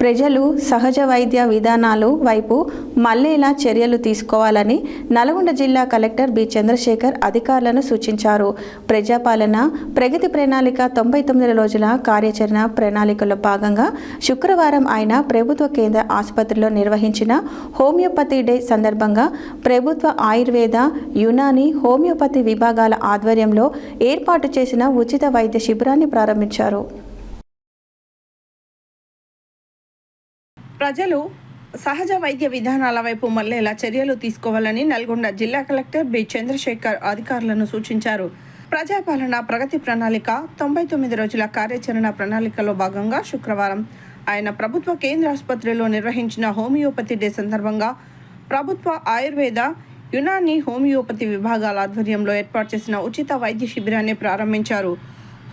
ప్రజలు సహజ వైద్య విధానాలు వైపు మళ్లేలా చర్యలు తీసుకోవాలని నల్గొండ జిల్లా కలెక్టర్ బి చంద్రశేఖర్ అధికారులను సూచించారు. ప్రజాపాలన ప్రగతి ప్రణాళిక 99 రోజుల కార్యాచరణ ప్రణాళికలో భాగంగా శుక్రవారం ఆయన ప్రభుత్వ కేంద్ర ఆసుపత్రిలో నిర్వహించిన హోమియోపతి డే సందర్భంగా ప్రభుత్వ ఆయుర్వేద, యునాని, హోమియోపతి విభాగాల ఆధ్వర్యంలో ఏర్పాటు చేసిన ఉచిత వైద్య శిబిరాన్ని ప్రారంభించారు. ప్రజలు సహజ వైద్య విధానాల వైపు మళ్లేలా చర్యలు తీసుకోవాలని నల్గొండ జిల్లా కలెక్టర్ బి చంద్రశేఖర్ అధికారులను సూచించారు. ప్రజాపాలన ప్రగతి ప్రణాళిక 99 రోజుల కార్యాచరణ ప్రణాళికలో భాగంగా శుక్రవారం ఆయన ప్రభుత్వ కేంద్ర ఆసుపత్రిలో నిర్వహించిన హోమియోపతి డే సందర్భంగా ప్రభుత్వ ఆయుర్వేద, యునాని, హోమియోపతి విభాగాల ఆధ్వర్యంలో ఏర్పాటు చేసిన ఉచిత వైద్య శిబిరాన్ని ప్రారంభించారు.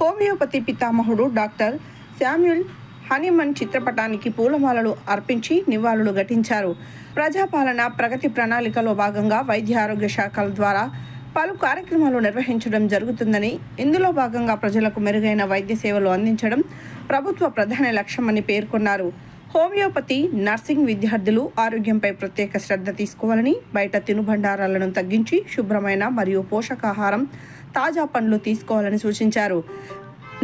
హోమియోపతి పితామహుడు డాక్టర్ శామ్యూల్ హనీమన్ చిత్రపటానికి పూలమాలలు అర్పించి నివాళులు ఘటించారు. ప్రజాపాలన ప్రగతి ప్రణాళికలో భాగంగా వైద్య ఆరోగ్య శాఖల ద్వారా పలు కార్యక్రమాలు నిర్వహించడం జరుగుతుందని, ఇందులో భాగంగా ప్రజలకు మెరుగైన వైద్య సేవలు అందించడం ప్రభుత్వ ప్రధాన లక్ష్యమని పేర్కొన్నారు. హోమియోపతి, నర్సింగ్ విద్యార్థులు ఆరోగ్యంపై ప్రత్యేక శ్రద్ధ తీసుకోవాలని, బయట తినుబండారాలను తగ్గించి శుభ్రమైన మరియు పోషకాహారం, తాజా పండ్లు తీసుకోవాలని సూచించారు.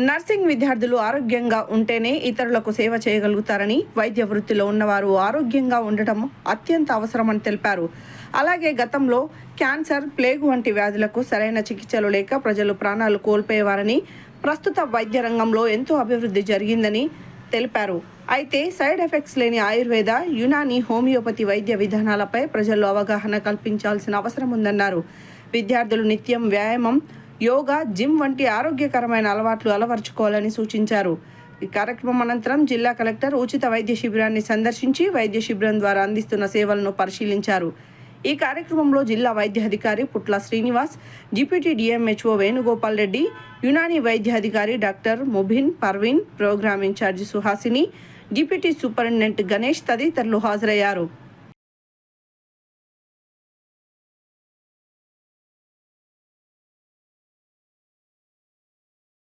నర్సింగ్ విద్యార్థులు ఆరోగ్యంగా ఉంటేనే ఇతరులకు సేవ చేయగలుగుతారని, వైద్య వృత్తిలో ఉన్నవారు ఆరోగ్యంగా ఉండటం అత్యంత అవసరమని తెలిపారు. అలాగే గతంలో క్యాన్సర్, ప్లేగు వంటి వ్యాధులకు సరైన చికిత్సలు లేక ప్రజలు ప్రాణాలు కోల్పోయేవారని, ప్రస్తుత వైద్య రంగంలో ఎంతో అభివృద్ధి జరిగిందని తెలిపారు. అయితే సైడ్ ఎఫెక్ట్స్ లేని ఆయుర్వేద, యునాని, హోమియోపతి వైద్య విధానాలపై ప్రజల్లో అవగాహన కల్పించాల్సిన అవసరం ఉందన్నారు. విద్యార్థులు నిత్యం వ్యాయామం, యోగా, జిమ్ వంటి ఆరోగ్యకరమైన అలవాట్లు అలవర్చుకోవాలని సూచించారు. ఈ కార్యక్రమం అనంతరం జిల్లా కలెక్టర్ ఉచిత వైద్య శిబిరాన్ని సందర్శించి వైద్య శిబిరం ద్వారా అందిస్తున్న సేవలను పరిశీలించారు. ఈ కార్యక్రమంలో జిల్లా వైద్య అధికారి పుట్ల శ్రీనివాస్, డిప్యూటీ డిఎంహెచ్ఓ వేణుగోపాల్ రెడ్డి, యునాని వైద్య అధికారి doctor Mubin Parveen, program incharge Suhasini, deputy superintendent Ganesh తదితరులు హాజరయ్యారు.